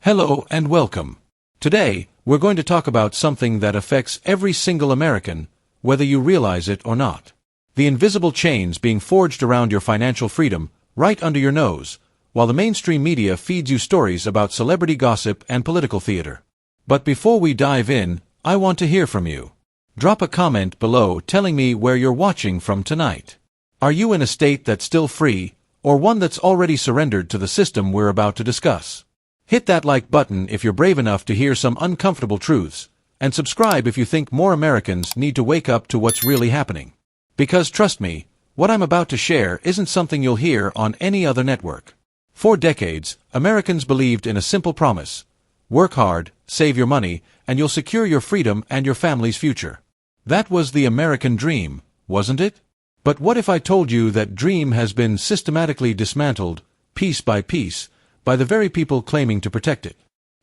Hello and welcome. Today, we're going to talk about something that affects every single American, whether you realize it or not. The invisible chains being forged around your financial freedom, right under your nose, while the mainstream media feeds you stories about celebrity gossip and political theater. But before we dive in, I want to hear from you. Drop a comment below telling me where you're watching from tonight. Are you in a state that's still free, or one that's already surrendered to the system we're about to discuss? Hit that like button if you're brave enough to hear some uncomfortable truths, and subscribe if you think more Americans need to wake up to what's really happening. Because trust me, what I'm about to share isn't something you'll hear on any other network. For decades, Americans believed in a simple promise: work hard, save your money, and you'll secure your freedom and your family's future. That was the American dream, wasn't it? But what if I told you that dream has been systematically dismantled, piece by piece, by the very people claiming to protect it?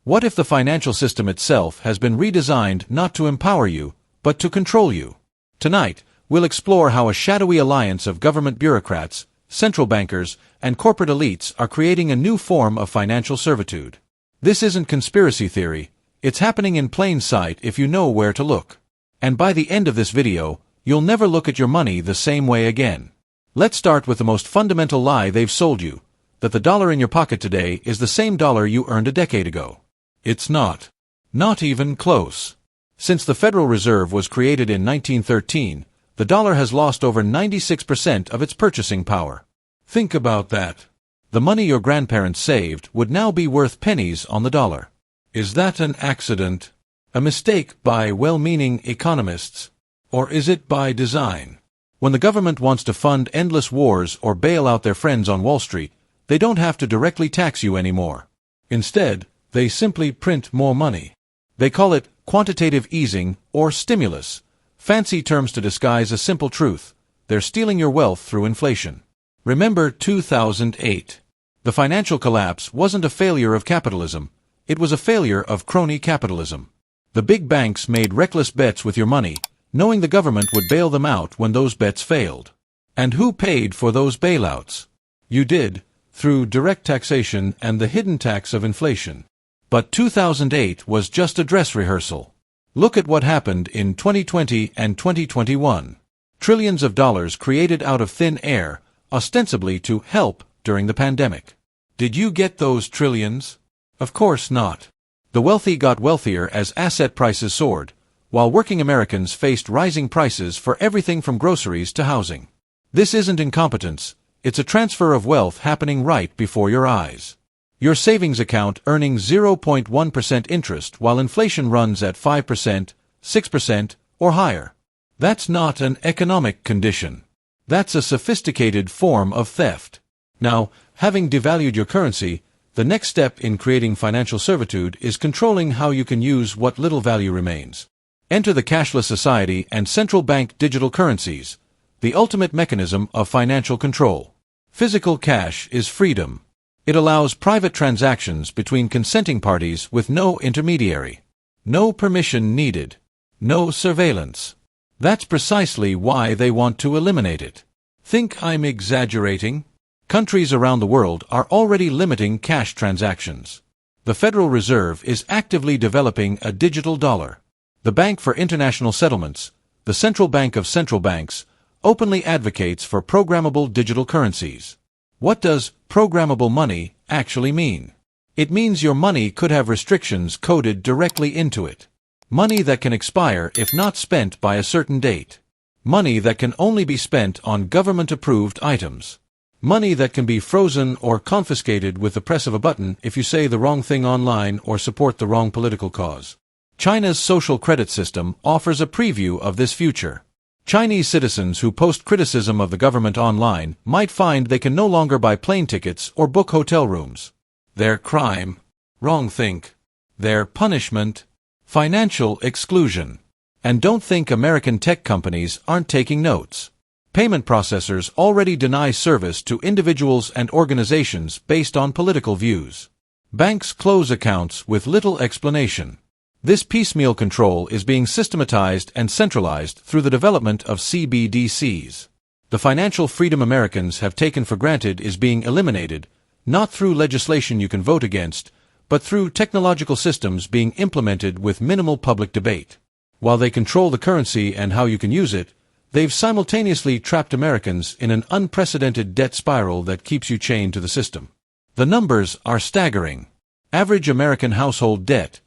What if the financial system itself has been redesigned not to empower you, but to control you? Tonight, we'll explore how a shadowy alliance of government bureaucrats, central bankers, and corporate elites are creating a new form of financial servitude. This isn't conspiracy theory, it's happening in plain sight if you know where to look. And by the end of this video, you'll never look at your money the same way again. Let's start with the most fundamental lie they've sold you: that the dollar in your pocket today is the same dollar you earned a decade ago. It's not. Not even close. Since the Federal Reserve was created in 1913, the dollar has lost over 96% of its purchasing power. Think about that. The money your grandparents saved would now be worth pennies on the dollar. Is that an accident? A mistake by well-meaning economists? Or is it by design? When the government wants to fund endless wars or bail out their friends on Wall Street, they don't have to directly tax you anymore. Instead, they simply print more money. They call it quantitative easing or stimulus, fancy terms to disguise a simple truth: they're stealing your wealth through inflation. Remember 2008. The financial collapse wasn't a failure of capitalism, it was a failure of crony capitalism. The big banks made reckless bets with your money, knowing the government would bail them out when those bets failed. And who paid for those bailouts? You did, through direct taxation and the hidden tax of inflation. But 2008 was just a dress rehearsal. Look at what happened in 2020 and 2021. Trillions of dollars created out of thin air, ostensibly to help during the pandemic. Did you get those trillions? Of course not. The wealthy got wealthier as asset prices soared, while working Americans faced rising prices for everything from groceries to housing. This isn't incompetence. It's a transfer of wealth happening right before your eyes. Your savings account earning 0.1% interest while inflation runs at 5%, 6%, or higher. That's not an economic condition. That's a sophisticated form of theft. Now, having devalued your currency, the next step in creating financial servitude is controlling how you can use what little value remains. Enter the cashless society and central bank digital currencies, the ultimate mechanism of financial control. Physical cash is freedom. It allows private transactions between consenting parties with no intermediary. No permission needed. No surveillance. That's precisely why they want to eliminate it. Think I'm exaggerating? Countries around the world are already limiting cash transactions. The Federal Reserve is actively developing a digital dollar. The Bank for International Settlements, the central bank of central banks, openly advocates for programmable digital currencies. What does programmable money actually mean? It means your money could have restrictions coded directly into it. Money that can expire if not spent by a certain date. Money that can only be spent on government-approved items. Money that can be frozen or confiscated with the press of a button if you say the wrong thing online or support the wrong political cause. China's social credit system offers a preview of this future. Chinese citizens who post criticism of the government online might find they can no longer buy plane tickets or book hotel rooms. Their crime? Wrong think. Their punishment? Financial exclusion. And don't think American tech companies aren't taking notes. Payment processors already deny service to individuals and organizations based on political views. Banks close accounts with little explanation. This piecemeal control is being systematized and centralized through the development of CBDCs. The financial freedom Americans have taken for granted is being eliminated, not through legislation you can vote against, but through technological systems being implemented with minimal public debate. While they control the currency and how you can use it, they've simultaneously trapped Americans in an unprecedented debt spiral that keeps you chained to the system. The numbers are staggering. Average American household debt,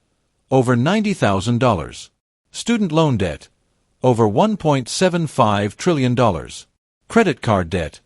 over $90,000. Student loan debt, over $1.75 trillion. Credit card debt,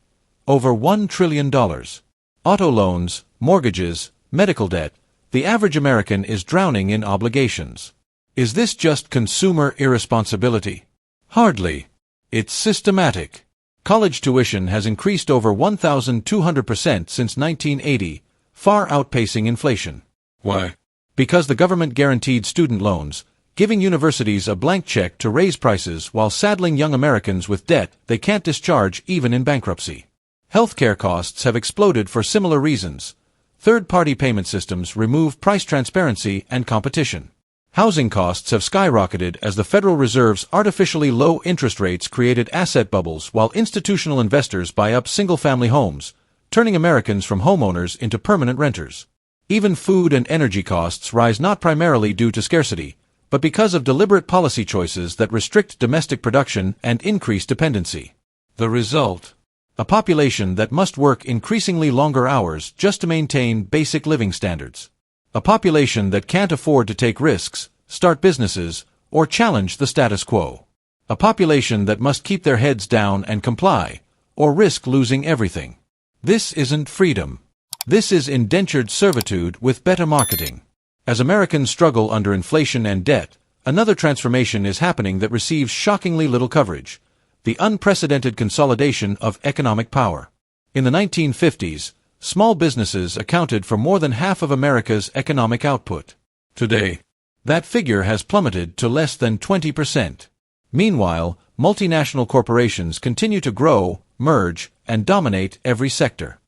over $1 trillion. Auto loans, mortgages, medical debt. The average American is drowning in obligations. Is this just consumer irresponsibility? Hardly. It's systematic. College tuition has increased over 1,200% since 1980, far outpacing inflation. Why? Because the government guaranteed student loans, giving universities a blank check to raise prices while saddling young Americans with debt they can't discharge even in bankruptcy. Healthcare costs have exploded for similar reasons. Third-party payment systems remove price transparency and competition. Housing costs have skyrocketed as the Federal Reserve's artificially low interest rates created asset bubbles while institutional investors buy up single-family homes, turning Americans from homeowners into permanent renters. Even food and energy costs rise not primarily due to scarcity, but because of deliberate policy choices that restrict domestic production and increase dependency. The result? A population that must work increasingly longer hours just to maintain basic living standards. A population that can't afford to take risks, start businesses, or challenge the status quo. A population that must keep their heads down and comply, or risk losing everything. This isn't freedom. This is indentured servitude with better marketing. As Americans struggle under inflation and debt, another transformation is happening that receives shockingly little coverage: the unprecedented consolidation of economic power. In the 1950s, small businesses accounted for more than half of America's economic output. Today, that figure has plummeted to less than 20%. Meanwhile, multinational corporations continue to grow, merge, and dominate every sector.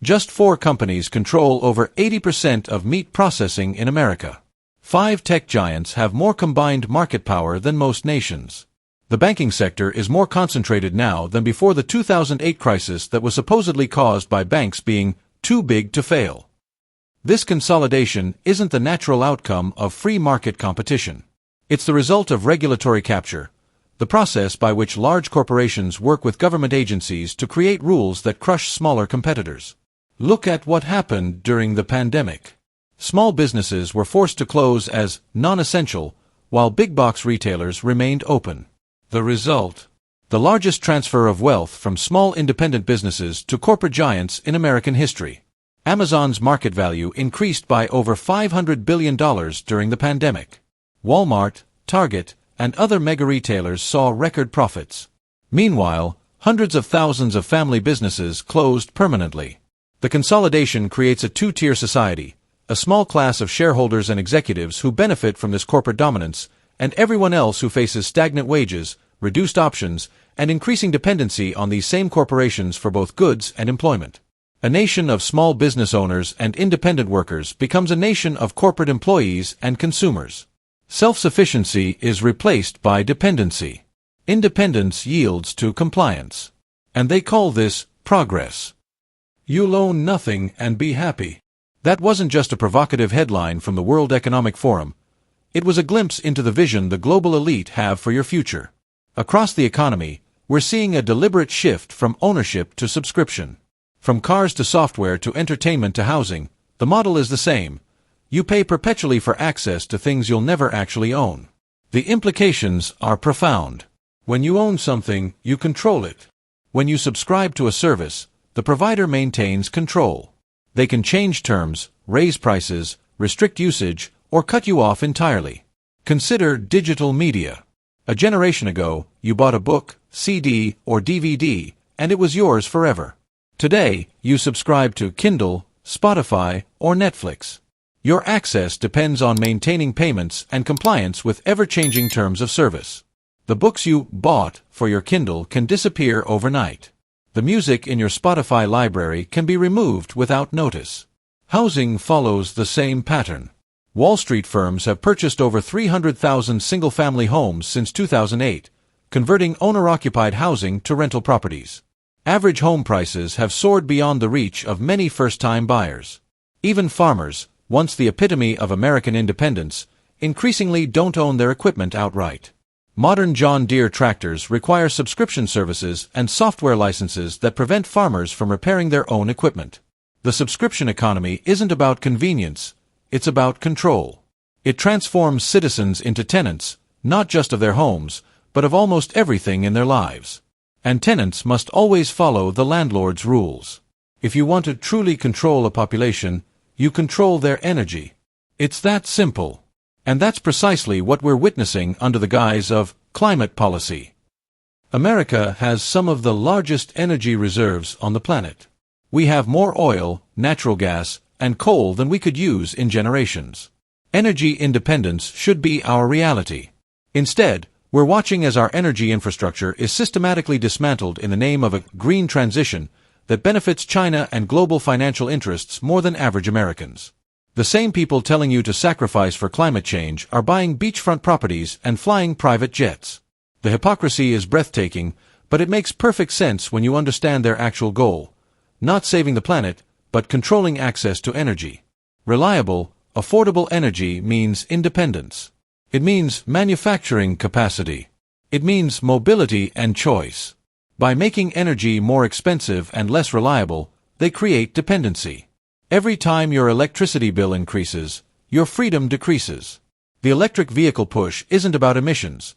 Just 4 companies control over 80% of meat processing in America. 5 tech giants have more combined market power than most nations. The banking sector is more concentrated now than before the 2008 crisis that was supposedly caused by banks being too big to fail. This consolidation isn't the natural outcome of free market competition. It's the result of regulatory capture, the process by which large corporations work with government agencies to create rules that crush smaller competitors. Look at what happened during the pandemic. Small businesses were forced to close as non-essential, while big-box retailers remained open. The result? The largest transfer of wealth from small independent businesses to corporate giants in American history. Amazon's market value increased by over $500 billion during the pandemic. Walmart, Target, and other mega-retailers saw record profits. Meanwhile, hundreds of thousands of family businesses closed permanently. The consolidation creates a two-tier society, a small class of shareholders and executives who benefit from this corporate dominance, and everyone else who faces stagnant wages, reduced options, and increasing dependency on these same corporations for both goods and employment. A nation of small business owners and independent workers becomes a nation of corporate employees and consumers. Self-sufficiency is replaced by dependency. Independence yields to compliance. And they call this progress. You'll own nothing and be happy. That wasn't just a provocative headline from the World Economic Forum. It was a glimpse into the vision the global elite have for your future. Across the economy, we're seeing a deliberate shift from ownership to subscription. From cars to software to entertainment to housing, the model is the same. You pay perpetually for access to things you'll never actually own. The implications are profound. When you own something, you control it. When you subscribe to a service, the provider maintains control. They can change terms, raise prices, restrict usage, or cut you off entirely. Consider digital media. A generation ago, you bought a book, CD, or DVD, and it was yours forever. Today, you subscribe to Kindle, Spotify, or Netflix. Your access depends on maintaining payments and compliance with ever-changing terms of service. The books you bought for your Kindle can disappear overnight. The music in your Spotify library can be removed without notice. Housing follows the same pattern. Wall Street firms have purchased over 300,000 single-family homes since 2008, converting owner-occupied housing to rental properties. Average home prices have soared beyond the reach of many first-time buyers. Even farmers, once the epitome of American independence, increasingly don't own their equipment outright. Modern John Deere tractors require subscription services and software licenses that prevent farmers from repairing their own equipment. The subscription economy isn't about convenience, it's about control. It transforms citizens into tenants, not just of their homes, but of almost everything in their lives. And tenants must always follow the landlord's rules. If you want to truly control a population, you control their energy. It's that simple. And that's precisely what we're witnessing under the guise of climate policy. America has some of the largest energy reserves on the planet. We have more oil, natural gas, and coal than we could use in generations. Energy independence should be our reality. Instead, we're watching as our energy infrastructure is systematically dismantled in the name of a green transition that benefits China and global financial interests more than average Americans. The same people telling you to sacrifice for climate change are buying beachfront properties and flying private jets. The hypocrisy is breathtaking, but it makes perfect sense when you understand their actual goal. Not saving the planet, but controlling access to energy. Reliable, affordable energy means independence. It means manufacturing capacity. It means mobility and choice. By making energy more expensive and less reliable, they create dependency. Every time your electricity bill increases, your freedom decreases. The electric vehicle push isn't about emissions.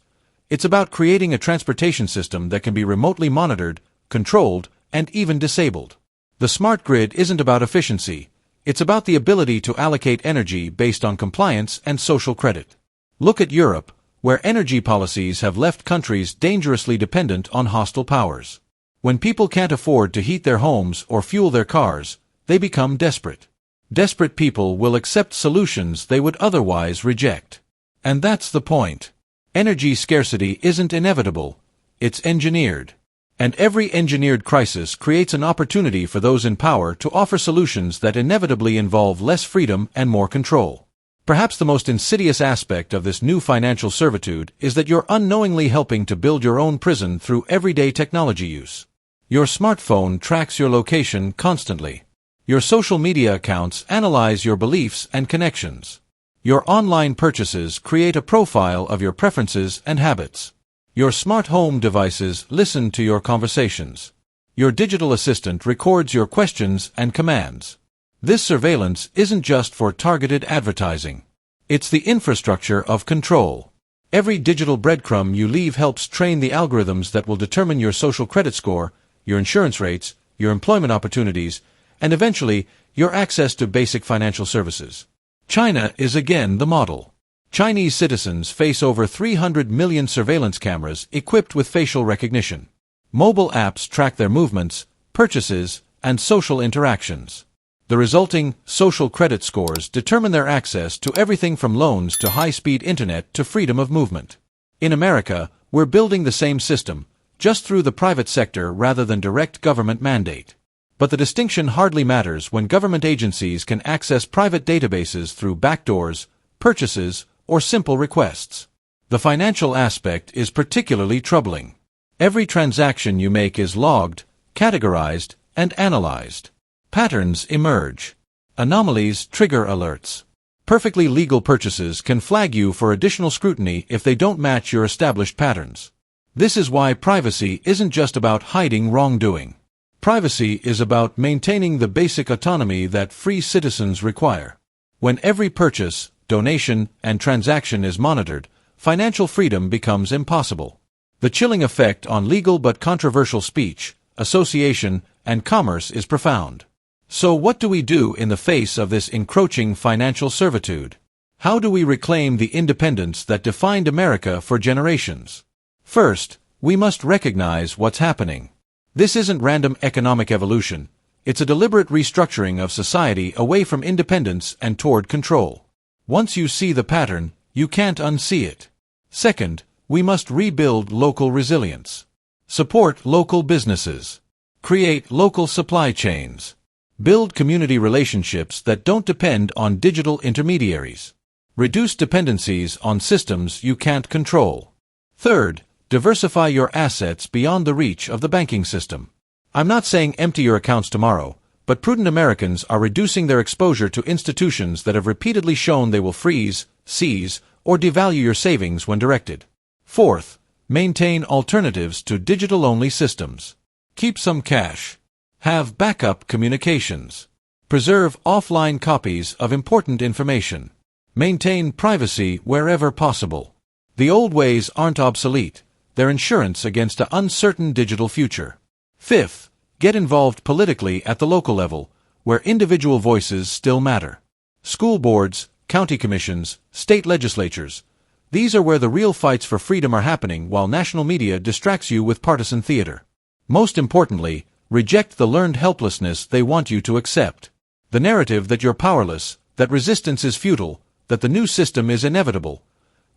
It's about creating a transportation system that can be remotely monitored, controlled, and even disabled. The smart grid isn't about efficiency. It's about the ability to allocate energy based on compliance and social credit. Look at Europe, where energy policies have left countries dangerously dependent on hostile powers. When people can't afford to heat their homes or fuel their cars, they become desperate. Desperate people will accept solutions they would otherwise reject. And that's the point. Energy scarcity isn't inevitable, it's engineered. And every engineered crisis creates an opportunity for those in power to offer solutions that inevitably involve less freedom and more control. Perhaps the most insidious aspect of this new financial servitude is that you're unknowingly helping to build your own prison through everyday technology use. Your smartphone tracks your location constantly. Your social media accounts analyze your beliefs and connections. Your online purchases create a profile of your preferences and habits. Your smart home devices listen to your conversations. Your digital assistant records your questions and commands. This surveillance isn't just for targeted advertising. It's the infrastructure of control. Every digital breadcrumb you leave helps train the algorithms that will determine your social credit score, your insurance rates, your employment opportunities, and eventually, your access to basic financial services. China is again the model. Chinese citizens face over 300 million surveillance cameras equipped with facial recognition. Mobile apps track their movements, purchases, and social interactions. The resulting social credit scores determine their access to everything from loans to high-speed internet to freedom of movement. In America, we're building the same system, just through the private sector rather than direct government mandate. But the distinction hardly matters when government agencies can access private databases through backdoors, purchases, or simple requests. The financial aspect is particularly troubling. Every transaction you make is logged, categorized, and analyzed. Patterns emerge. Anomalies trigger alerts. Perfectly legal purchases can flag you for additional scrutiny if they don't match your established patterns. This is why privacy isn't just about hiding wrongdoing. Privacy is about maintaining the basic autonomy that free citizens require. When every purchase, donation, and transaction is monitored, financial freedom becomes impossible. The chilling effect on legal but controversial speech, association, and commerce is profound. So what do we do in the face of this encroaching financial servitude? How do we reclaim the independence that defined America for generations? First, we must recognize what's happening. This isn't random economic evolution. It's a deliberate restructuring of society away from independence and toward control. Once you see the pattern, you can't unsee it. Second, we must rebuild local resilience. Support local businesses. Create local supply chains. Build community relationships that don't depend on digital intermediaries. Reduce dependencies on systems you can't control. Third, diversify your assets beyond the reach of the banking system. I'm not saying empty your accounts tomorrow, But prudent Americans are reducing their exposure to institutions that have repeatedly shown they will freeze, seize, or devalue your savings when directed. Fourth, maintain alternatives to digital-only systems. Keep some cash. Have backup communications. Preserve offline copies of important information. Maintain privacy wherever possible. The old ways aren't obsolete. They're insurance against an uncertain digital future. Fifth, get involved politically at the local level, where individual voices still matter. School boards, county commissions, state legislatures. These are where the real fights for freedom are happening while national media distracts you with partisan theater. Most importantly, reject the learned helplessness they want you to accept. The narrative that you're powerless, that resistance is futile, that the new system is inevitable.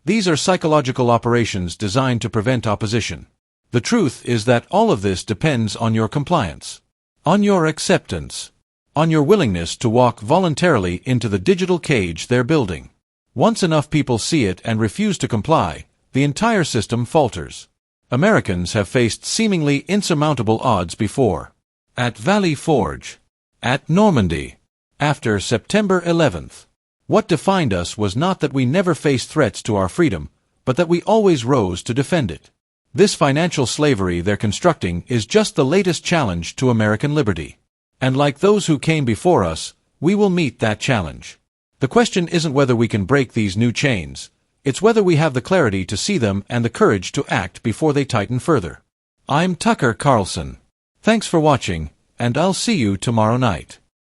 These are psychological operations designed to prevent opposition. The truth is that all of this depends on your compliance, on your acceptance, on your willingness to walk voluntarily into the digital cage they're building. Once enough people see it and refuse to comply, the entire system falters. Americans have faced seemingly insurmountable odds before. At Valley Forge. At Normandy. After September 11th. What defined us was not that we never faced threats to our freedom, but that we always rose to defend it. This financial slavery they're constructing is just the latest challenge to American liberty. And like those who came before us, we will meet that challenge. The question isn't whether we can break these new chains, it's whether we have the clarity to see them and the courage to act before they tighten further. I'm Tucker Carlson. Thanks for watching, and I'll see you tomorrow night.